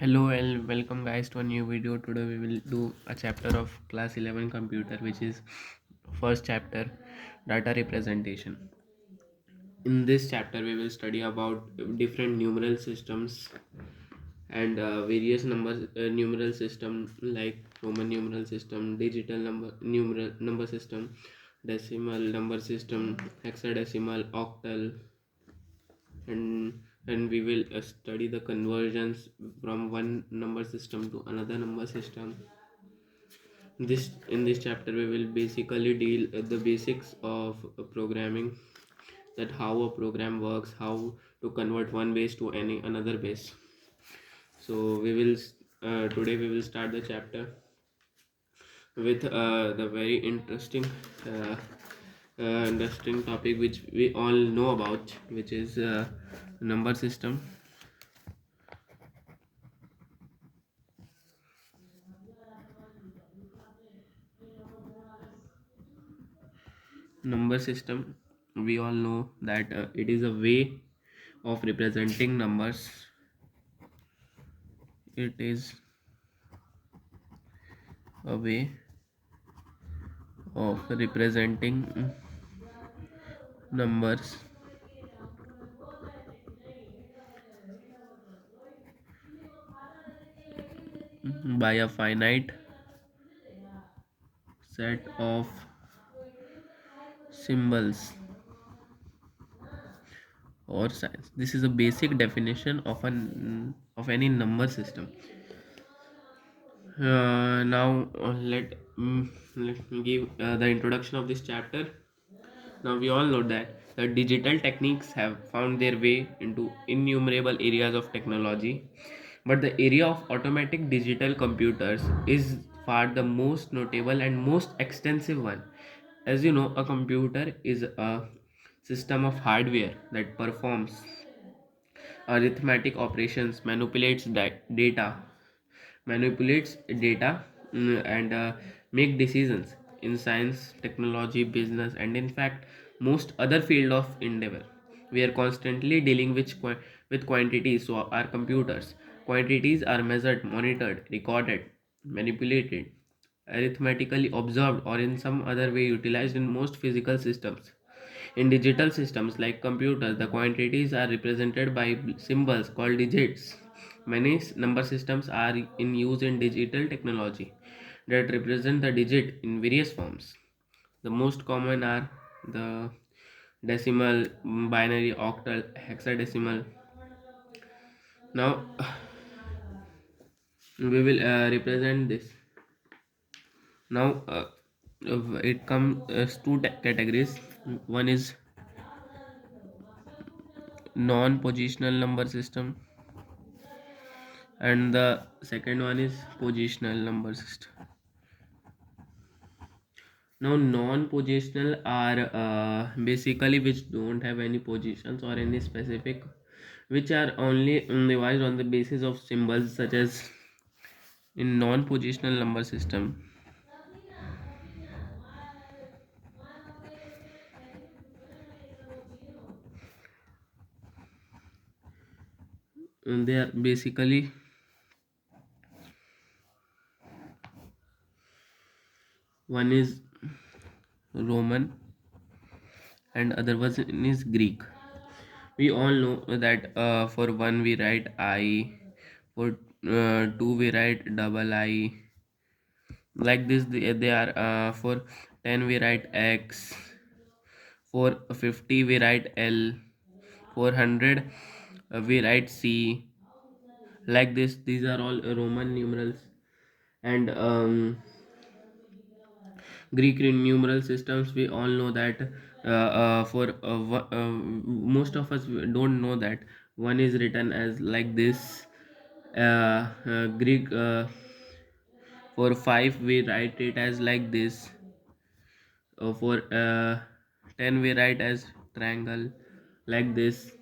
Hello and welcome guys to a new video. Today we will do a chapter of class 11 computer, which is first chapter, data representation. In this chapter we will study about different numeral systems and various numeral system like Roman numeral system, digital number system, decimal number system, hexadecimal, octal, and we will study the conversions from one number system to another number system. In this chapter we will basically deal the basics of programming, that how a program works, how to convert one base to any another base. So we will today we will start the chapter with the very interesting topic which we all know about, which is number system. Number system, we all know that it is a way of representing numbers. It is a way of representing numbers by a finite set of symbols or signs. This is a basic definition of any number system. Now let me give the introduction of this chapter. Now we all know that the digital techniques have found their way into innumerable areas of technology, but the area of automatic digital computers is far the most notable and most extensive one. As you know, a computer is a system of hardware that performs arithmetic operations, manipulates data, and make decisions in science, technology, business, and in fact most other field of endeavor. We are constantly dealing with quantities, so our computers quantities are measured, monitored, recorded, manipulated, arithmetically observed, or in some other way utilized in most physical systems. In digital systems like computers, the quantities are represented by symbols called digits. Many number systems are in use in digital technology that represent the digit in various forms. The most common are the decimal, binary, octal, hexadecimal. Now we will represent this. Now it comes as two categories. One is non-positional number system, and the second one is positional number system. Now non-positional are basically which don't have any positions or any specific, which are only devised on the basis of symbols, such as in non-positional number system they are basically one is Roman and other one is Greek. We all know that for one we write I, for two we write double I, like this. They are for 10 we write X, for 50 we write L, for 100 we write C, like this. These are all Roman numerals. And Greek numeral systems, we all know that for most of us don't know that one is written as like this. Greek, for 5 we write it as like this. For 10 we write as triangle, like this.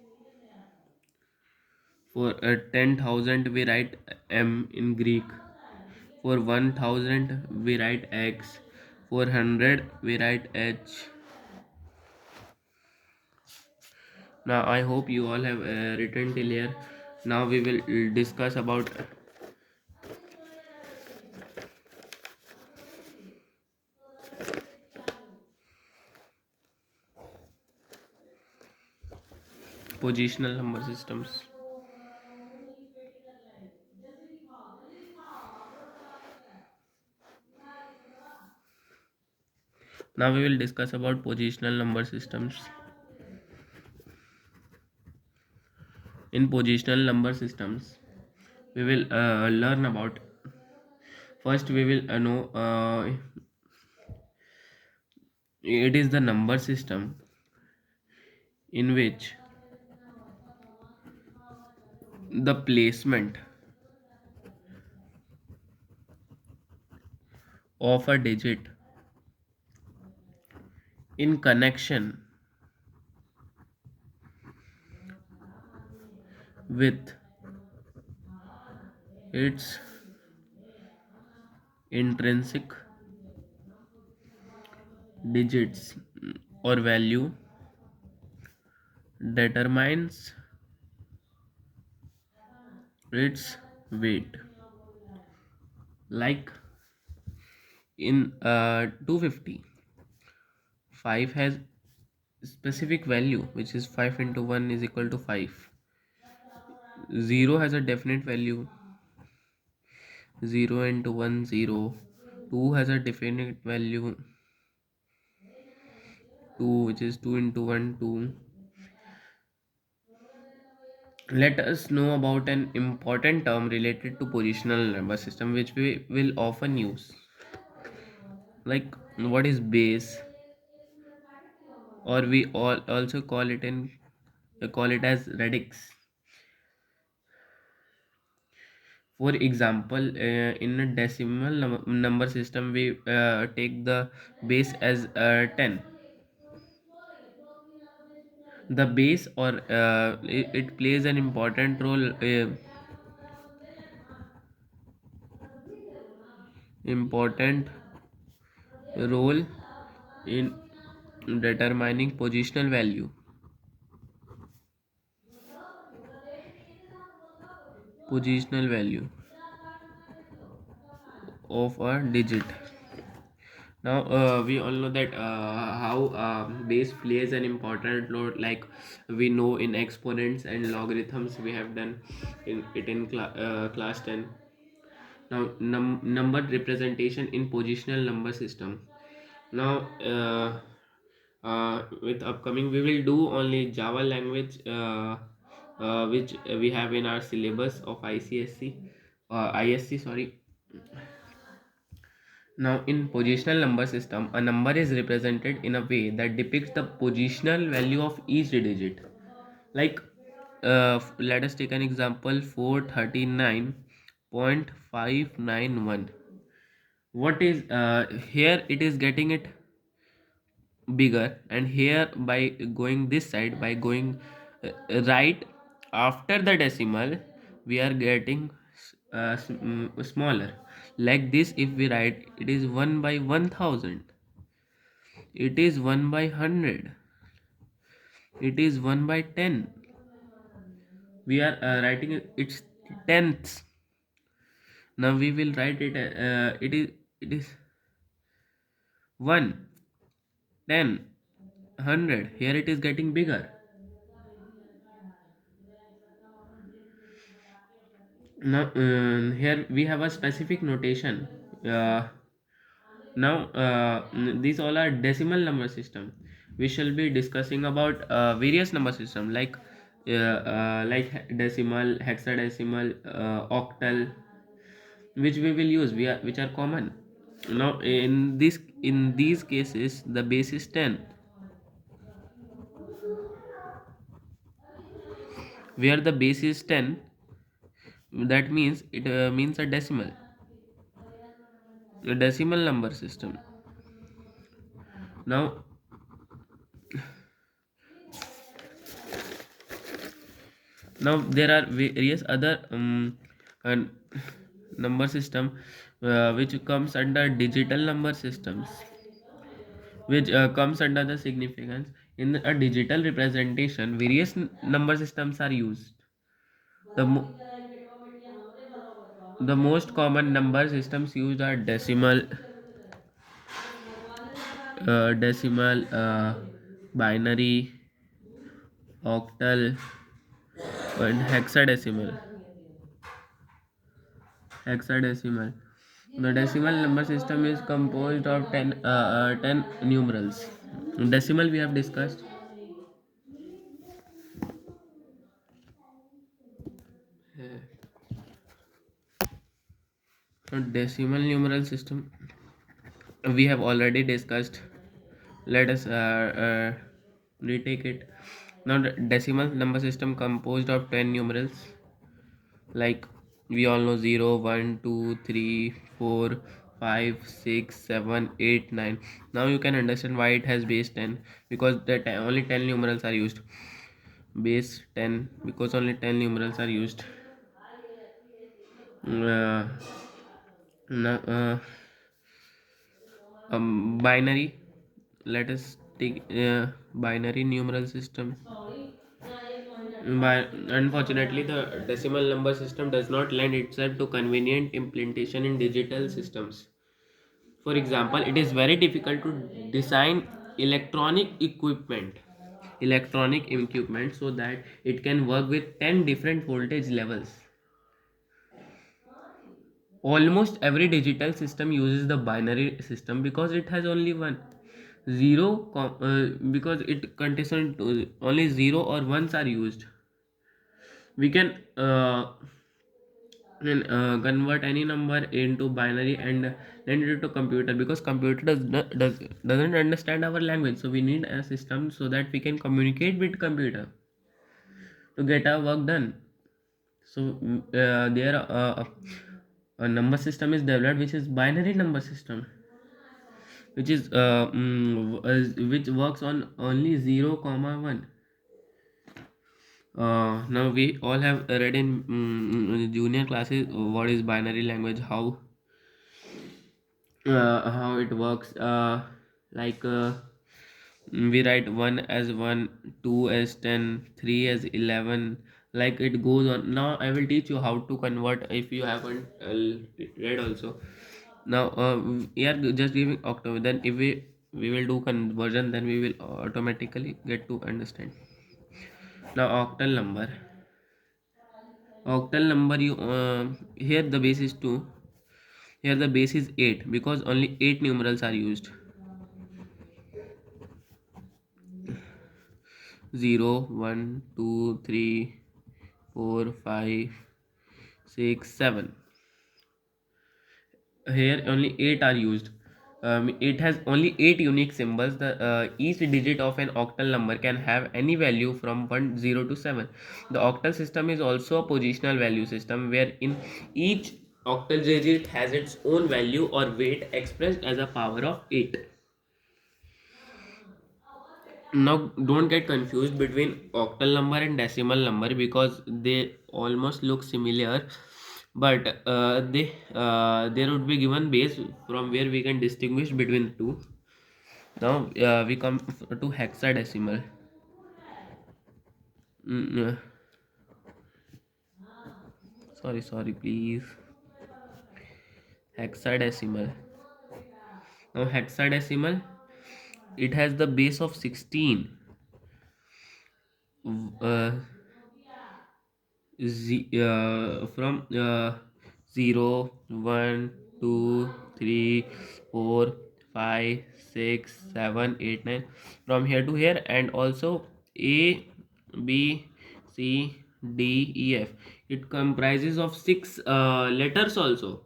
For 10,000 we write M in Greek. For 1,000 we write X. For 100 we write H. Now I hope you all have written till here. Now we will discuss about Positional number systems. Now we will discuss about positional number systems. In positional number systems, we will learn about. First, we will know it is the number system in which the placement of a digit in connection with its intrinsic digits or value determines its weight. Like in 250, 5 has specific value which is 5 into 1 is equal to 5. 0 has a definite value, 0 into 1 0. 2 has a definite value, 2, which is 2 into 1 2. Let us know about an important term related to positional number system which we will often use. Like, what is base, or we all also call it as radix. For example, in a decimal number system, we take the base as 10. The base, or it plays an important role in determining positional value of a digit. Now we all know that how base plays an important role. Like, we know in exponents and logarithms, we have done in class 10. Now, number representation in positional number system. Now with upcoming, we will do only Java language, which we have in our syllabus of ISC, sorry. Now, in positional number system, a number is represented in a way that depicts the positional value of each digit. Like, let us take an example: 439.591. What is here? It is getting it bigger, and here, by going this side, by going right after the decimal, we are getting smaller. Like this, if we write, it is 1 by 1000, it is 1 by 100, it is 1 by 10. We are writing its tenths. Now we will write it, it is 1, 10, 100. Here it is getting bigger. Now here we have a specific notation. Now these all are decimal number system. We shall be discussing about various number system, like decimal, hexadecimal, octal, which we will use, which are common. Now in these cases, the base is 10, where the base is 10. That means it means a decimal number system. Now there are various other uh, number system which comes under digital number systems, which comes under the significance. In a digital representation, various number systems are used. the mo- the most common number systems used are decimal, binary, octal, and hexadecimal. Hexadecimal. The decimal number system is composed of 10 numerals. Decimal we have discussed. Decimal numeral system we have already discussed. Let us retake it. Now the decimal number system composed of 10 numerals, like we all know 0, 1, 2, 3, 4, 5, 6, 7, 8, 9. Now you can understand why it has base 10, because only 10 numerals are used. Base 10 because only 10 numerals are used. uh, now, Binary. Let us take binary numeral system. Unfortunately, the decimal number system does not lend itself to convenient implementation in digital systems. For example, it is very difficult to design electronic equipment so that it can work with 10 different voltage levels. Almost every digital system uses the binary system because it has only one because it contains only 0 or 1s are used. We can convert any number into binary and send it to computer, because computer doesn't understand our language, so we need a system so that we can communicate with computer to get our work done. So there a number system is developed which is binary number system, which works on only 0 comma 1. Now we all have read in junior classes what is binary language, how it works. Like we write 1 as 1, 2 as 10, 3 as 11, like it goes on. Now I will teach you how to convert if you haven't read also. Now we are just giving octave, then if we will do conversion, then we will automatically get to understand. Now octal number, you here the base is 2, here the base is 8 because only 8 numerals are used. 0, 1, 2, 3, 4, 5, 6, 7. Here only 8 are used. It has only 8 unique symbols. Each digit of an octal number can have any value from 1, 0 to 7. The octal system is also a positional value system where in each octal digit has its own value or weight expressed as a power of 8. Now don't get confused between octal number and decimal number because they almost look similar, but there would be given base from where we can distinguish between the two. Now we come to hexadecimal. mm, uh, sorry please. Hexadecimal. Now hexadecimal, it has the base of 16. uh, from 0, 1, 2, 3, 4, 5, 6, 7, 8, 9, from here to here, and also A, B, C, D, E, F. It comprises of 6 letters also,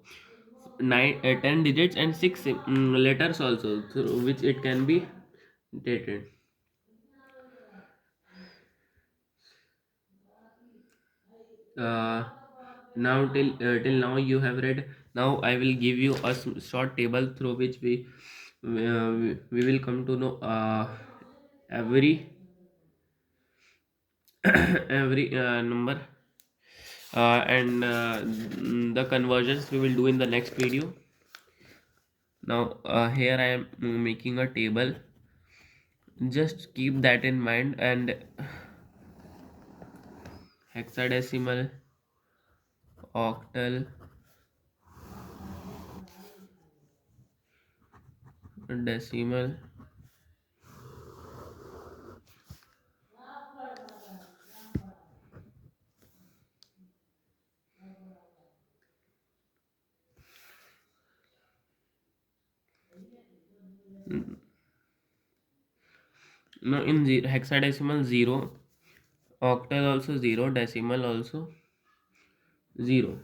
10 digits and 6 letters also, through which it can be dated. uh, Now till now you have read. Now I will give you a short table through which we will come to know every every number, and the conversions we will do in the next video. Now here I am making a table, just keep that in mind. And hexadecimal, octal, decimal, Mm, no, in hexadecimal 0, octal also 0, decimal also 0.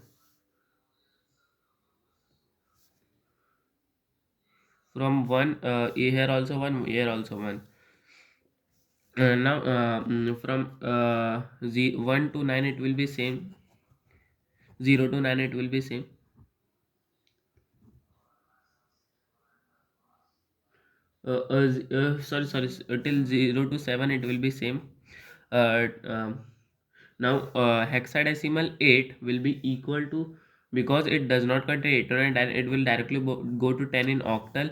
From 1, here also 1, here also 1. Now from 1 to 9 it will be same, 0 to 9 it will be same. Sorry, till 0 to 7 it will be same. uh, um, Now hexadecimal 8 will be equal to, because it does not contain 8 or 9, and it will directly go to 10 in octal,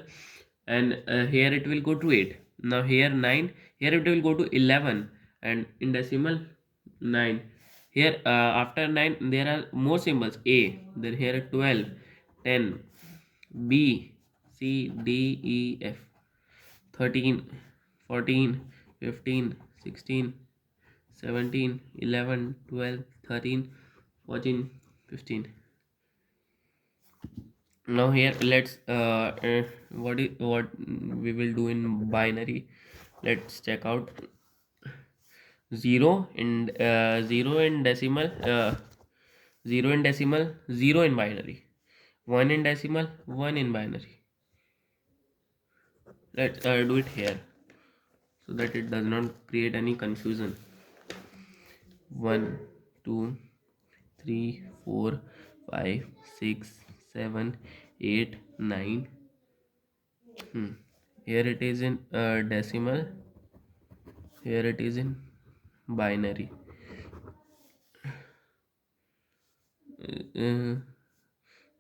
and here it will go to 8. Now here 9, here it will go to 11, and in decimal 9. Here after 9 there are more symbols, a, then here 12, 10, b, c, d, e, f, 13, 14, 15, 16, 17, 11, 12, 13, 14, 15. Now here let's what we will do in binary. Let's check out 0 in 0 in decimal, 0 in decimal, 0 in binary, 1 in decimal, 1 in binary. Let's do it here so that it does not create any confusion. 1, 2, 3, 4, 5, 6, 7, 8, 9. Here it is in decimal, here it is in binary. uh,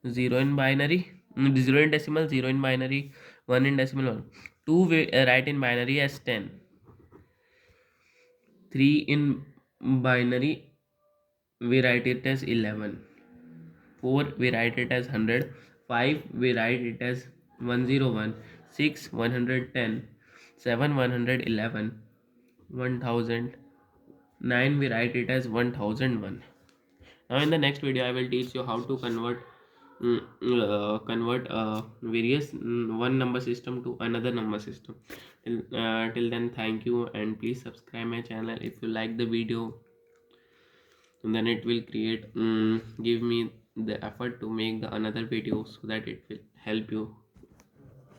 0 in binary, 0 in decimal, 0 in binary, 1 in decimal, 1. 2 we write in binary as 10, 3 in binary we write it as 11, 4 we write it as 100, 5 we write it as 101, 6 110, 7 111, 1000, 9 we write it as 1001. Now in the next video I will teach you how to convert various one number system to another number system. Till then, thank you, and please subscribe my channel if you like the video, and then it will create give me the effort to make the another video so that it will help you